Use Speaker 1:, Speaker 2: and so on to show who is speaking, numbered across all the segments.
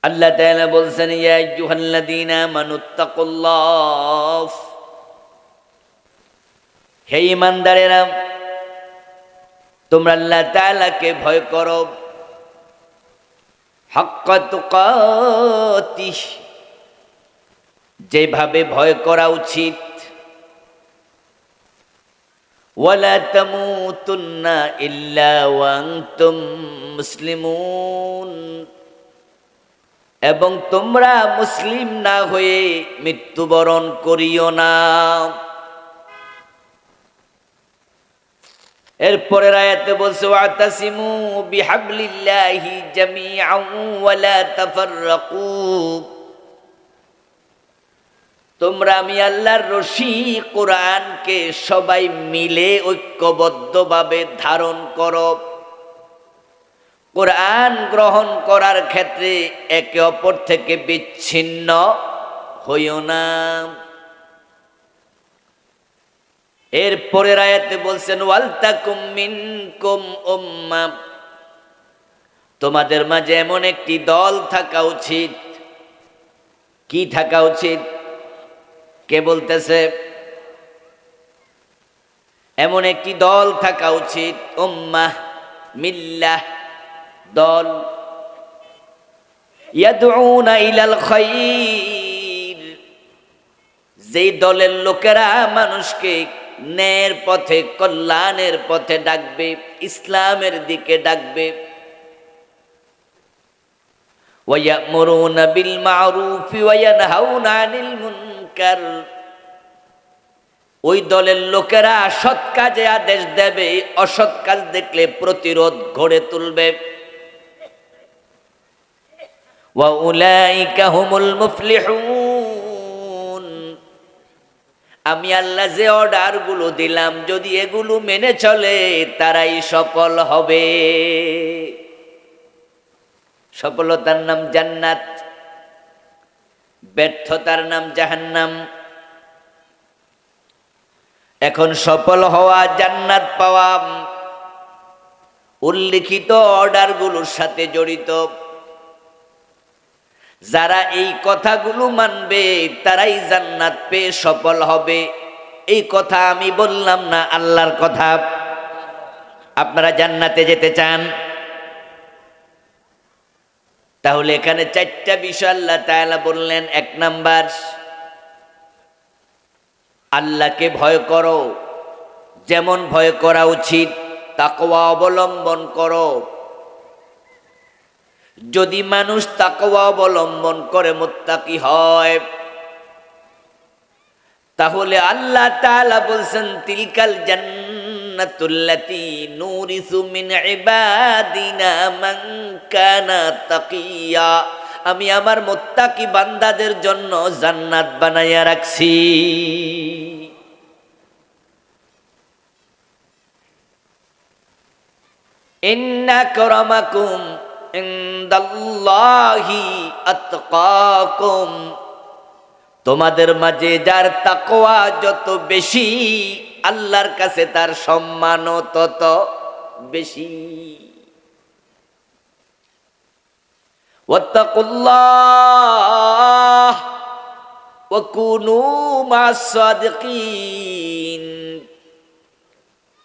Speaker 1: আল্লাহ তাআলা বলছেন, ইয়া আইয়ুহাল্লাযীনা আমানুত্তাকুল্লাহ, হে ঈমানদারেরা, তোমরা আল্লাহ তাআলাকে ভয় করো, হাক্কা তুকাতিহ, যেভাবে ভয় করা উচিত। ওয়ালা তামুতুন্না ইল্লা ওয়া আনতুম মুসলিমুন, এবং তোমরা মুসলিম না হয়ে মৃত্যুবরণ করিও না। এরপরের আয়াতে বলছে, ওয়াতাসিমু বিহাবলিল্লাহি জামিআন ওয়া লা তাফাররাকু, তোমরা আমি আল্লাহর রশি কোরআনকে সবাই মিলে ঐক্যবদ্ধভাবে ধারণ করো। কোরআন গ্রহণ করার ক্ষেত্রে একে অপর থেকে বিচ্ছিন্ন হইও না। এরপরের আয়াতে বলছেন, ওয়ালতাকুম মিনকুম উম্মাহ, তোমাদের মাঝে এমন একটি দল থাকা উচিত। কি থাকা উচিত? কে বলতেছে? এমন একটি দল থাকা উচিত, উম্মাহ, মিল্লাহ, দল, ইয়াদউনা ইলাল খায়র, যেই দলের লোকেরা মানুষকে ন্যায়ের পথে, কল্যাণের পথে ডাকবে, ইসলামের দিকে ডাকবে। ওয়া ইয়ামুরুনা বিল মা'রুফি ওয়া ইয়ানহাউনা আনিল মুনকার, ওই দলের লোকেরা সৎ কাজে আদেশ দেবে, অসৎ কাজ দেখলে প্রতিরোধ গড়ে তুলবে। ওয়া উলাইকা হুমুল মুফলিহুন, আমি আল্লাহ যে অর্ডারগুলো দিলাম যদি এগুলো মেনে চলে তারাই সফল হবে। সফলতার নাম জান্নাত, ব্যর্থতার নাম জাহান্নাম। এখন সফল হওয়া, জান্নাত পাওয়া উল্লিখিত অর্ডারগুলোর সাথে জড়িত। যারা এই কথাগুলো মানবে তারাই জান্নাত পেয়ে সফল হবে। এই কথা আমি বললাম না, আল্লাহর কথা। আপনারা জান্নাতে যেতে চান? তাহলে এখানে চারটা বিষয় আল্লাহ তাআলা বললেন। এক নাম্বার, আল্লাহকে ভয় করো, যেমন ভয় করা উচিত তাকওয়া অবলম্বন করো। যদি মানুষ তাকওয়া অবলম্বন করে মুত্তাকি হয়, তাহলে আল্লাহ তাআলা বলছেন, তিলকাল জান্নাতুল্লাতী নুরিসু মিন ইবাদিনা মান কানা তাকিয়া, আমি আমার মুত্তাকি বান্দাদের জন্য জান্নাত বানাইয়া রাখছি। ইন্না আকরামাকুম ইনদাল্লাহি আতকাকুম, তোমাদের মাঝে যার তাকওয়া যত বেশি আল্লাহর কাছে তার সম্মানও তত বেশি। ওয়াত্তাকুল্লাহ ওয়া কুনু মা'আস সাদিকিন,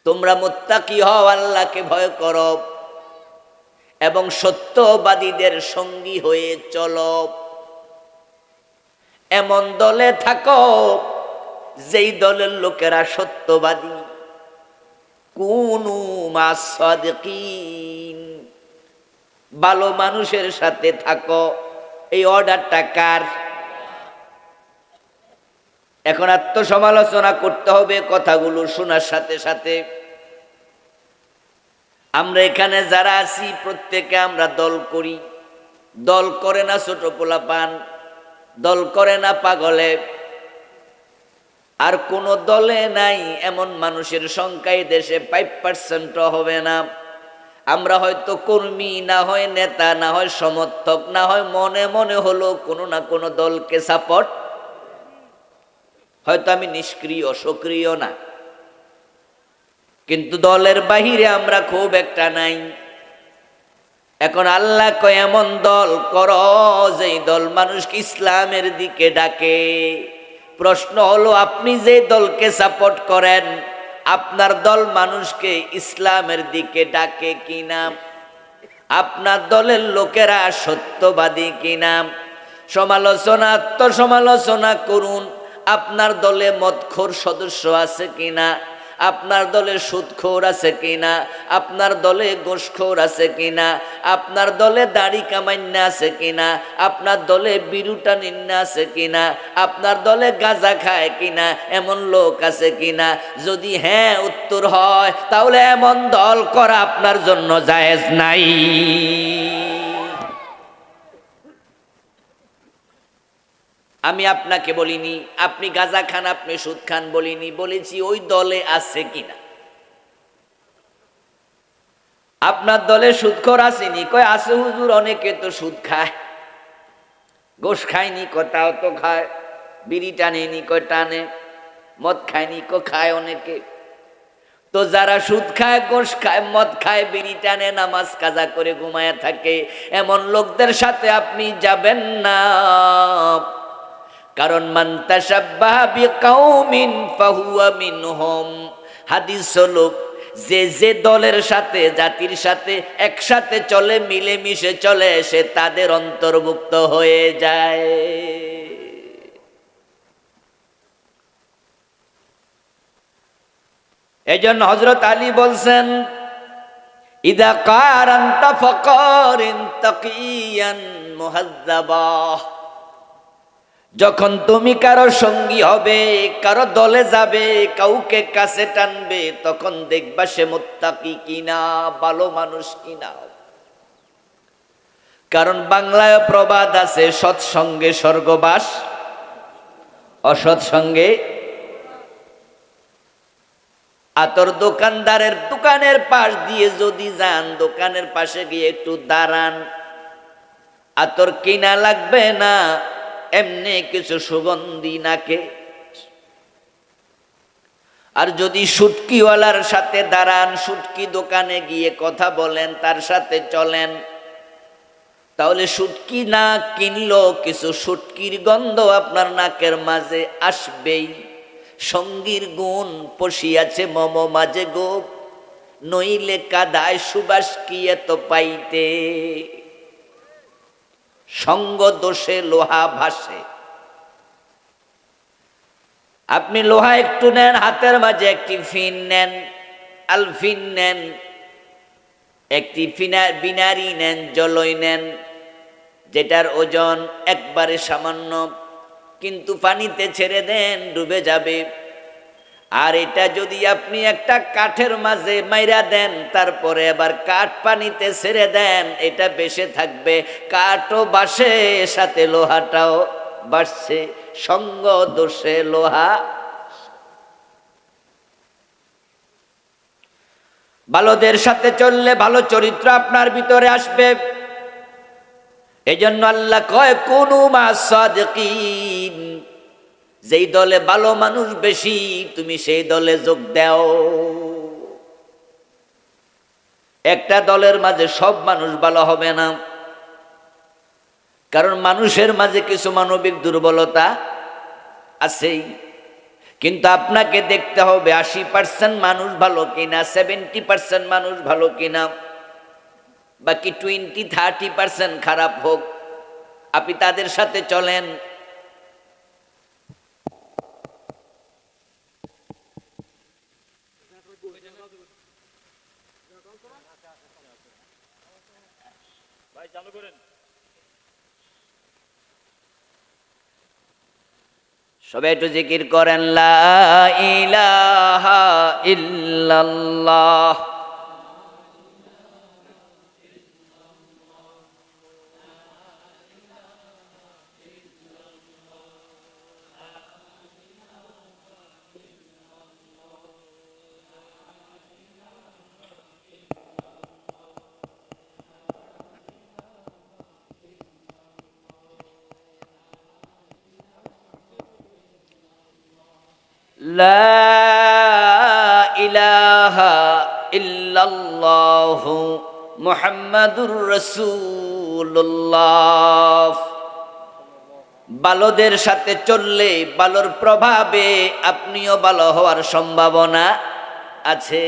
Speaker 1: তোমরা মুত্তাকি হও, আল্লাহকে ভয় করো এবং সত্যবাদীদের সঙ্গী হয়ে চলো। এমন দলে থাকো যেই দলের লোকেরা সত্যবাদী। কুনু মা'আস সাদিকিন, ভালো মানুষের সাথে থাকো। এই অর্ডারটা কার? এখন আত্মসমালোচনা করতে হবে কথাগুলো শোনার সাথে সাথে। আমরা এখানে যারা আছি প্রত্যেকে আমরা দল করি। দল করে না ছোট পোলাপান, দল করে না পাগলে, আর কোন দলে নাই এমন মানুষের সংখ্যা এই দেশে 5% হবে না। আমরা হয়তো কর্মী, না হয় নেতা, না হয় সমর্থক, না হয় মনে মনে হলো কোনো না কোনো দলকে সাপোর্ট। হয়তো আমি নিষ্ক্রিয়, সক্রিয় না, কিন্তু দলের বাহিরে আমরা খুব একটা নাই। এখন আল্লাহ কয় এমন দল করো যেই দল মানুষকে ইসলামের দিকে ডাকে। প্রশ্ন হলো আপনি যে দলকে সাপোর্ট করেন আপনার দল মানুষকে ইসলামের দিকে ডাকে কিনা, আপনার দলের লোকেরা সত্যবাদী কিনা। সমালোচনা আত্মসমালোচনা করুন, আপনার দলে মদখোর সদস্য আছে কিনা, আপনার দলে সুদখোর আছে কিনা, আপনার দলে গোশখোর আছে কিনা, আপনার দলে দাড়ি কামাইন্না আছে কিনা, আপনার দলে বিরুটা নিন্না আছে কিনা, আপনার দলে গাঁজা খায় কিনা, এমন লোক আছে কিনা। যদি হ্যাঁ উত্তর হয় তাহলে এমন দল করা আপনার জন্য জায়েজ নাই। আমি আপনাকে বলিনি আপনি গাঁজা খান আপনি সুদ খান বলিনি, বলেছি ওই দলে আছে কিনা। আপনার দলে সুদখোর আসেনি? কয় আছে হুজুর, অনেকে তো সুদ খায়। গোশ খায়নি? কয় তাও তো খায়। বিড়ি টানেনি? কয় টানে। মদ খায়নি? কয় খায় অনেকে। তো যারা সুদ খায়, গোশ খায়, মদ খায়, বিড়ি টানে, নামাজ কাজা করে ঘুমায় থাকে, এমন লোকদের সাথে আপনি যাবেন না। কারণ মান তাশাব্বাহা বিকাউমিন ফাহুয়া মিনহুম। হাদিস হলো যে যে দলের সাথে, জাতির সাথে একসাথে চলে, মিলেমিশে চলে, সে তাদের অন্তর্ভুক্ত হয়ে যায়। এজন্য হযরত আলী বলছেন ইদা কারানতা ফাকারিন তাকিয়ান মুহাজ্জাবা। যখন তুমি কারো সঙ্গী হবে, কারো দলে যাবে, কাউকে কাছে টানবে, তখন দেখবা সে মুত্তাকি কিনা, ভালো মানুষ কিনা। কারণ বাংলায় প্রবাদ আছে, সৎসঙ্গে স্বর্গবাস, অসৎ সঙ্গে। আতর দোকানদারের দোকানের পাশ দিয়ে যদি যান, দোকানের পাশে গিয়ে একটু দাঁড়ান, আতর কিনা লাগবে না, এমনি কিছু সুগন্ধি নাকে। আর যদি শুটকিওয়ালার সাথে দাঁড়ান, শুটকি দোকানে গিয়ে কথা বলেন, তার সাথে চলেন, তাহলে শুটকি না কিনলেও কিছু শুটকির গন্ধ আপনার নাকের মাঝে আসবেই। সঙ্গীর গুণ পশিয়াছে মম মাঝে গো, নইলে কাদায় সুবাস কি এত পাইতে। সঙ্গ দোষে লোহা ভাসে। আপনি লোহা একটু নেন, হাতের মাঝে একটি ফিন নেন, আলফিন নেন, একটি বিনারি নেন, জলই নেন, যেটার ওজন একবারে সামান্য, কিন্তু পানিতে ছেড়ে দেন ডুবে যাবে। আর এটা যদি আপনি একটা কাঠের মাঝে মাইরা দেন, তারপরে আবার কাঠ পানিতে ছেড়ে দেন, এটা বেশে থাকবে। কাঠও বাসে, সাথে লোহাটাও বাসছে। সঙ্গ দোষে লোহা। ভালোদের সাথে চললে ভালো চরিত্র আপনার ভিতরে আসবে। এজন্য আল্লাহ কয় কুনু মা সাদিকিন। যেই দলে ভালো মানুষ বেশি, তুমি সেই দলে যোগ দাও। একটা দলের মাঝে সব মানুষ ভালো হবে না, কারণ মানুষের মাঝে কিছু মানবিক দুর্বলতা আছেই। কিন্তু আপনাকে দেখতে হবে 80% মানুষ ভালো কিনা, 70% মানুষ ভালো কিনা, বাকি 20-30% খারাপ হোক, আপনি তাদের সাথে চলেন। সবাই একটু জিকির করেন লা ইলাহা ইল্লাল্লাহ। লা ইলাহা ইল্লাল্লাহু মুহাম্মাদুর রাসূলুল্লাহ। ভালোদের সাথে চললে ভালোর প্রভাবে আপনিও ভালো হওয়ার সম্ভাবনা আছে।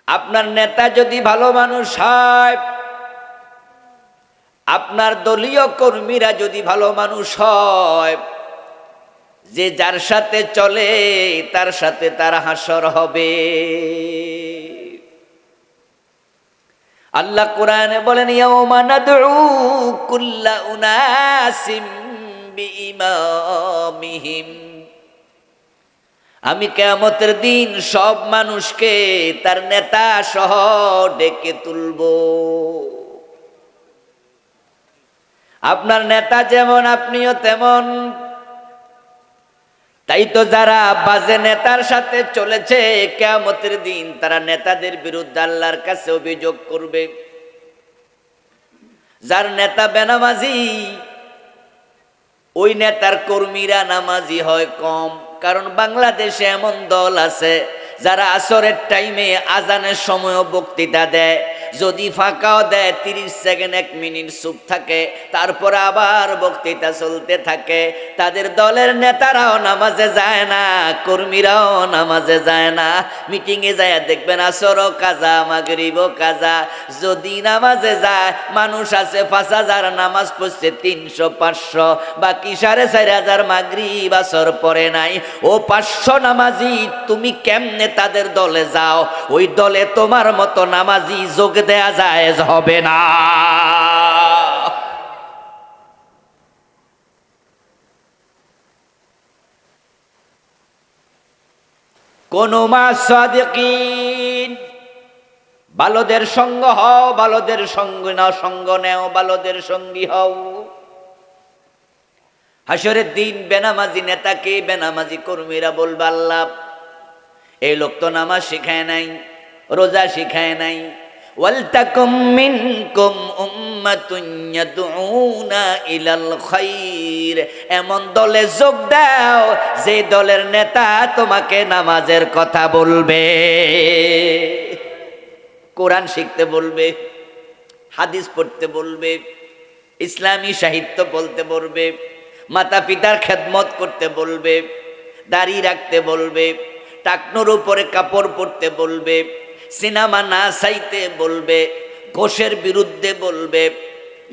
Speaker 1: আপনার নেতা যদি ভালো মানুষ হয়, আপনার দলীয় কর্মীরা যদি ভালো মানুষ হয়, যে যার সাথে চলে তার সাথে তার হাসর হবে। আল্লাহ কোরআনে বলেন, ইয়াউমা নাদউ কুল্লা উনাসিম বিইমামিহিম। আমি কিয়ামতের দিন সব মানুষকে তার নেতা সহ ডেকে তুলব। আপনার নেতা যেমন আপনিও তেমন। তাই তো যারা বাজে নেতার সাথে চলেছে, কিয়ামতের দিন তারা নেতাদের বিরুদ্ধে আল্লাহর কাছে অভিযোগ করবে। যার নেতা বেনামাজি, ওই নেতার কর্মীরা নামাজি হয় কম। কারণ বাংলাদেশে এমন দল আছে যারা আসরের টাইমে আজানের সময়ও বক্তৃতা দেয়, যদি ফাঁকাও দেয় 30 সেকেন্ড 1 মিনিট চুপ থাকে, তারপর আবার বক্তৃতা চলতে থাকে। তাদের দলের নেতারাও নামাজে যায় না, কর্মীরাও নামাজে যায় না। মিটিংয়ে যায় দেখবেন আসরও কাজা, মাগরিবও কাজা। যদি নামাজে যায়, মানুষ আছে 5000 নামাজ পড়ছে 300-500, বাকি 4500 মাগরিব আসর পড়ে নাই। ও 500 নামাজি, তুমি কেমনে তাদের দলে যাও? ওই দলে তোমার মতো নামাজি যোগ দেয়া জায়েজ হবে না। কোন মা সাদিকিন, ভালোদের সঙ্গ হও, ভালোদের সঙ্গ নাও, সঙ্গ নেও, ভালোদের সঙ্গী হও। হাসরের দিন বেনামাজি নেতাকে বেনামাজি কর্মীরা বলবে, আল্লাহ এই লোক তো নামাজ শিখায় নাই, রোজা শিখায় নাই। ওয়ালতাকুম মিনকুম উম্মাতুন ইয়াদউনা ইলাল খায়র। এমন দলে যোগ দাও যে দলের নেতা তোমাকে নামাজের কথা বলবে, কোরআন শিখতে বলবে, হাদিস পড়তে বলবে, ইসলামী সাহিত্য বলতে বলবে, মাতা পিতার খেদমত করতে বলবে, দাড়ি রাখতে বলবে, টাকনোর উপরে কাপড় পরতে বলবে, সিনেমা না চাইতে বলবে, ঘোষের বিরুদ্ধে বলবে।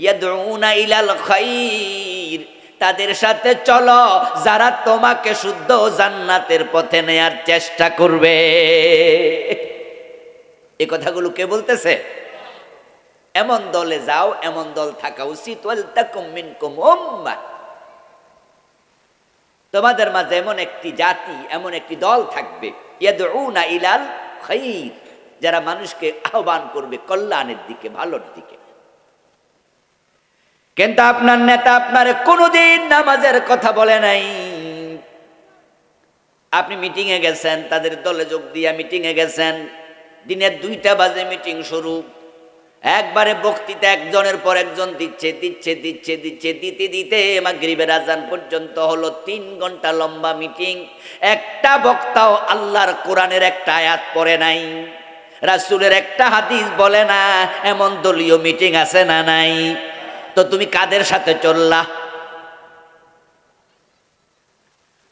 Speaker 1: ইয়াদউনা ইলাল খায়র, তাদের সাথে চলো যারা তোমাকে শুদ্ধ জান্নাতের পথে নেয়ার চেষ্টা করবে। এই কথাগুলো কে বলতেছে? এমন দলে যাও, এমন দল থাকা উচিত। ওয়ালতাকুম মিনকুম উম্মাহ, তোমাদের মাঝে এমন একটি জাতি, এমন একটি দল থাকবে, ইয়াদউনা ইলাল খায়র, যারা মানুষকে আহ্বান করবে কল্যাণের দিকে, ভালোর দিকে। কিন্তু আপনার নেতা আপনারে কোনোদিন নামাজের কথা বলে নাই। আপনি মিটিং এ গেছেন, তাদের দলে যোগ দিয়া মিটিং এ গেছেন, দিনের 2টা বাজে মিটিং শুরু। একবারে বক্তৃতা একজনের পর একজন দিচ্ছে দিচ্ছে দিচ্ছে দিচ্ছে, দিতে দিতে মাগরিবের আজান পর্যন্ত হলো। 3 ঘন্টা লম্বা মিটিং। একটা বক্তাও আল্লাহর কোরআনের একটা আয়াত পড়ে নাই, রাসূলের একটা হাদিস বলে না। এমন দলীয় মিটিং আছে না নাই? তো তুমি কাদের সাথে চললা?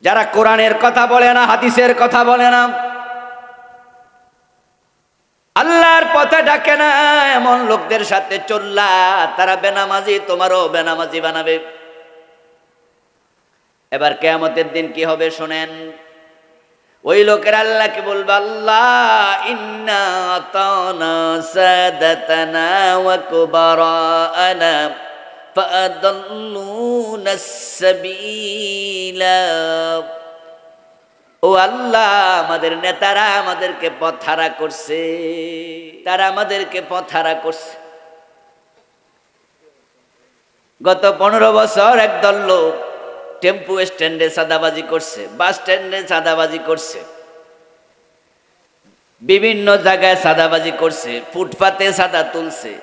Speaker 1: যারা কোরআনের কথা বলে না, হাদিসের কথা বলে না, আল্লাহর পথে ডাকে না, এমন লোকদের সাথে চললা। তারা বেনামাজি, তোমারও বেনামাজি বানাবে। এবার কিয়ামতের দিন কি হবে শোনেন। ওই লোকের আল্লাহকে বলবে, আল্লাহ ইন্না আতানা সাদাতানা ওয়া কুবারানা ফাআদাল্লুনা সাবিলা। ও আল্লাহ, আমাদের নেতারা আমাদেরকে পথহারা করছে, তারা আমাদেরকে পথহারা করছে। গত 15 বছর একদল লোক টেম্পু স্ট্যান্ডে চাঁদাবাজি করছে, বাস স্ট্যান্ডে চাঁদাবাজি করছে, বিভিন্ন জায়গায় চাঁদাবাজি করছে, ফুটপাতে চাঁদা তুলছে,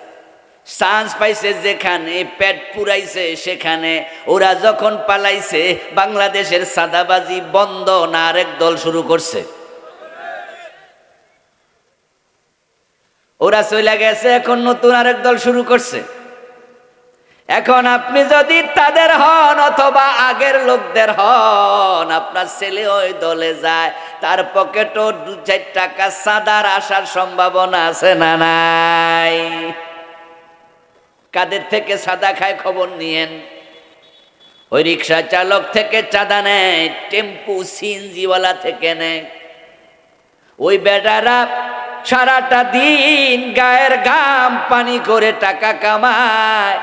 Speaker 1: চান্স পাইছে যেখানে, পেট পুরাইছে সেখানে। ওরা যখন পালাইছে, বাংলাদেশের চাঁদাবাজি বন্ধ না আরেক দল শুরু করছে। ওরা চলে গেছে, এখন নতুন আরেক দল শুরু করছে। এখন আপনি যদি তাদের হন অথবা আগের লোকদের হন, আপনার ছেলে ওই দলে যায়, তার পকেটও 2-4 টাকা চাঁদার আসার সম্ভাবনা আছে না নাই? কাদের থেকে চাঁদা খায় খবর নিয়েন। ওই রিক্সা চালক থেকে চাঁদা নেয়, টেম্পু সিএনজিওয়ালা থেকে নেয়। ওই বেটারা সারাটা দিন গায়ের ঘাম পানি করে টাকা কামায়,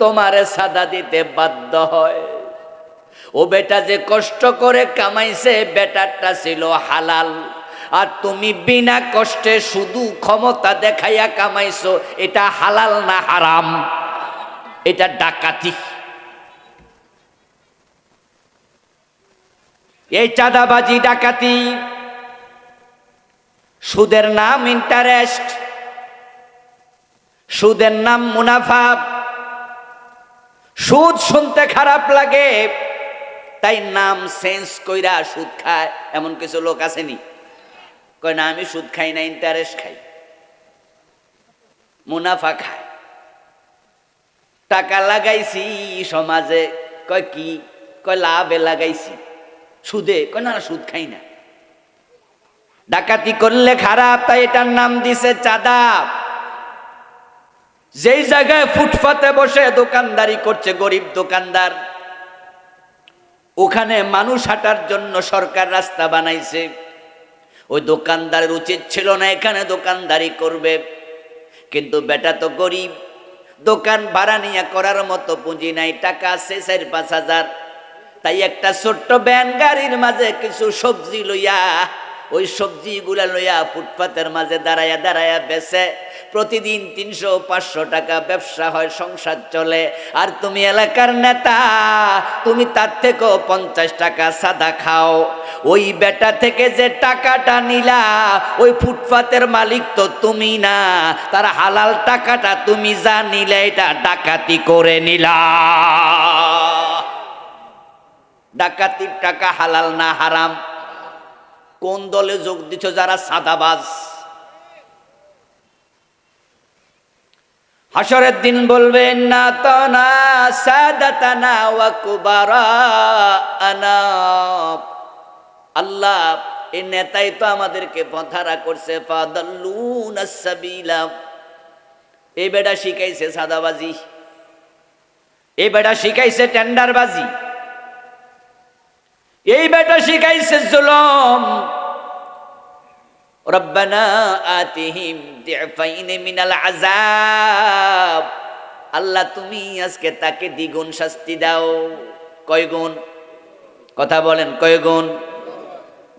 Speaker 1: তোমারে সাদা দিতে বাধ্য হয়। ও বেটা যে কষ্ট করে কামাইছে, বেটারটা ছিল হালাল, আর তুমি বিনা কষ্টে শুধু ক্ষমতা দেখাইয়া কামাইছো, এটা হালাল না হারাম? এটা ডাকাতি। এই চাঁদাবাজি ডাকাতি। সুদের নাম ইন্টারেস্ট, সুদের নাম মুনাফা। সুদ শুনতে খারাপ লাগে, তাই নাম চেঞ্জ কইরা সুদ খায়। এমন কিছু লোক আসেনি? কয় না, আমি সুদ খাই না, ইন্টারেস্ট খাই, মুনাফা খায়। টাকা লাগাইছি সমাজে, কয় কি? কয় লাভে লাগাইছি। সুদে? কয় না, সুদ খাই না। ডাকাতি করলে খারাপ, তাই এটার নাম দিছে চাঁদা। যেই জায়গায় ফুটপাতে বসে দোকানদারি করছে গরিব দোকানদার, ওখানে মানুষ হাঁটার জন্য সরকার রাস্তা বানাইছে। ওই দোকানদারের উচিত ছিল না এখানে দোকানদারি করবে, কিন্তু বেটা তো গরিব, দোকান ভাড়া নিয়ে করার মতো পুঁজি নাই, টাকা আছে 4-5 হাজার। তাই একটা ছোট্ট ভ্যান গাড়ির মাঝে কিছু সবজি লইয়া, ওই সবজিগুলা লইয়া ফুটপাতের মাঝে দাঁড়ায়া দাঁড়ায়া বেচে। প্রতিদিন 300-500 টাকা ব্যবসা হয়, সংসার চলে। আর তুমি এলাকার নেতা, তুমি তার থেকেও 50 টাকা সাদা খাও। ওই বেটা থেকে যে টাকাটা নিলা, ওই ফুটপাতের মালিক তো তুমি না, তার হালাল টাকাটা তুমি যা নিলে এটা ডাকাতি করে নিলা। ডাকাতির টাকা হালাল না হারাম? কোন দলে যোগ দিচ্ছ যারা সাদাবাজ? হাসরের দিন বলবেন না তানা সাদাতানা ওয়া কুবারানা, আল্লাহ এই নেতাই তো আমাদেরকে পথহারা করছে, ফাদাল্লুনাস সাবিলা। এই বেটা শিখাইছে সাদাবাজি, এই বেটা শিখাইছে টেন্ডারবাজি, এই বেটা শিখাইছে জুলুম। রব্বানা আতিহিম দিফাইন মিনাল আযাব, আল্লাহ তুমি আজকে তাকে দ্বিগুণ শাস্তি দাও। কয় গুণ? কথা বলেন, কয় গুণ?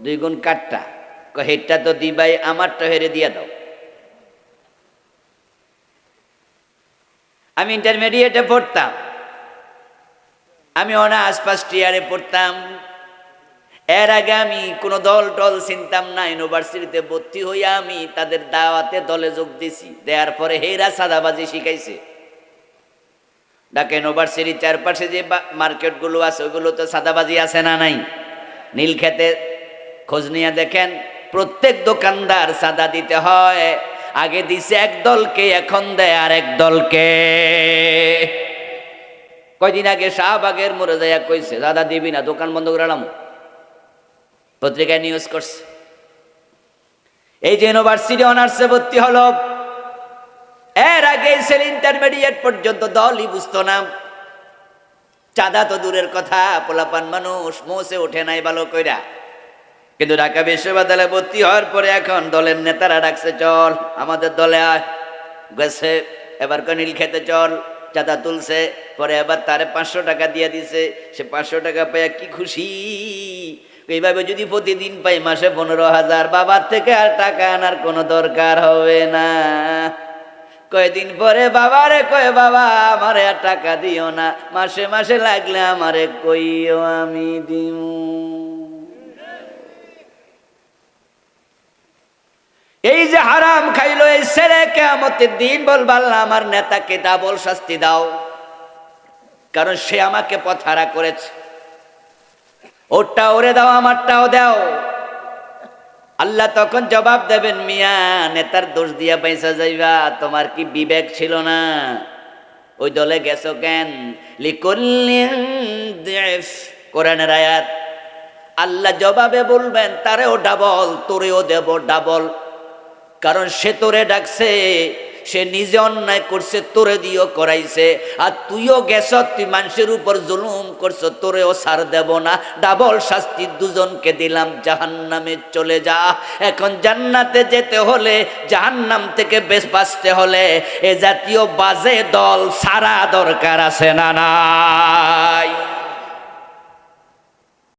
Speaker 1: 2 গুণ। কাটটা কয় হেডটা তো দিবাই, আমারটা হেরে দিয়া দাও। আমি ইন্টারমিডিয়েটে পড়তাম, আমি অনার্স ফার্স্ট ইয়ারে পড়তাম। এর আগে আমি কোনো দল টল চিনতাম না। ইউনিভার্সিটিতে ভর্তি হইয়া আমি তাদের দাওয়াতে দলে যোগ দিছি। দেওয়ার পরে হেরা সাদাবাজি শিখাইছে। ঢাকা ইউনিভার্সিটির চারপাশে যে মার্কেটগুলো আছে, ওইগুলো তো সাদাবাজি আছে না নাই? নীলক্ষেতে খোঁজ নিয়ে দেখেন, প্রত্যেক দোকানদার সাদা দিতে হয়। আগে দিছে এক দলকে, এখন দেয় আরেক দলকে। কয়দিন আগে শাহবাগের মোড়ে যাইয়া কইছে, দাদা দিবি না, দোকান বন্ধ করে এলাম। পত্রিকায় নিউজ করছে। এই যে ইউনিভার্সিটি অনার্সে ভর্তি হলো, এর আগে ছেলে ইন্টারমিডিয়েট পর্যন্ত দলই বুঝতো না। চাঁদা তো দূরের কথা, পোলাপান মানুষ মোসে ওঠে নাই ভালো কইরা। কিন্তু ঢাকা বিশ্ববিদ্যালয়ে ভর্তি হওয়ার পরে এখন দলের নেতারা ডাকছে, চল আমাদের দলে আয়। গেছে, এবার কনিল খেতে চল, চাঁদা তুলছে। পরে এবার তারে 500 টাকা দিয়ে দিছে। সে 500 টাকা পাইয়া কি খুশি! এইভাবে যদি প্রতিদিন পাই মাসে 15,000, বাবার থেকে আর টাকা আনার কোনো দরকার হবে না। কয়েকদিন পরে বাবারে কয়ে, বাবা আমারে আর টাকা দিও না, মাসে মাসে লাগলে আমারে কইও, আমি দিমু। এই যে হারাম খাইলো এই ছেলে, কিয়ামতের দিন বলবে, আল্লাহ আমার নেতাকে ডাবল শাস্তি দাও, কারণ সে আমাকে পথহারা করেছে। ওরটা ওরে দাও, আমারটাও দাও। আল্লাহ তখন জবাব দেবেন, মিয়া নেতার দোষ দিয়া পয়সা যাইবা, তোমার কি বিবেক ছিল না? ওই দলে গেছো কেন? লিকুল্লিন দিফ, কোরআনের আয়াত। আল্লাহ জবাবে বলবেন, তারেও ডাবল, তোরেও দেব ডাবল। কারণ সে তোরে ডাকছে, সে নিজে অন্যায় করছে, তোরে দিয়েও করাইছে। আর তুইও গেছ, তুই মানুষের উপর জুলুম করছো, তোরেও ছাড় দেব না, ডাবল শাস্তি দুজনকে দিলাম, জাহান্নামে চলে যা। এখন জান্নাতে যেতে হলে, জাহান্নাম থেকে বেশ বাঁচতে হলে এ জাতীয় বাজে দল সারা দরকার আছে না নাই?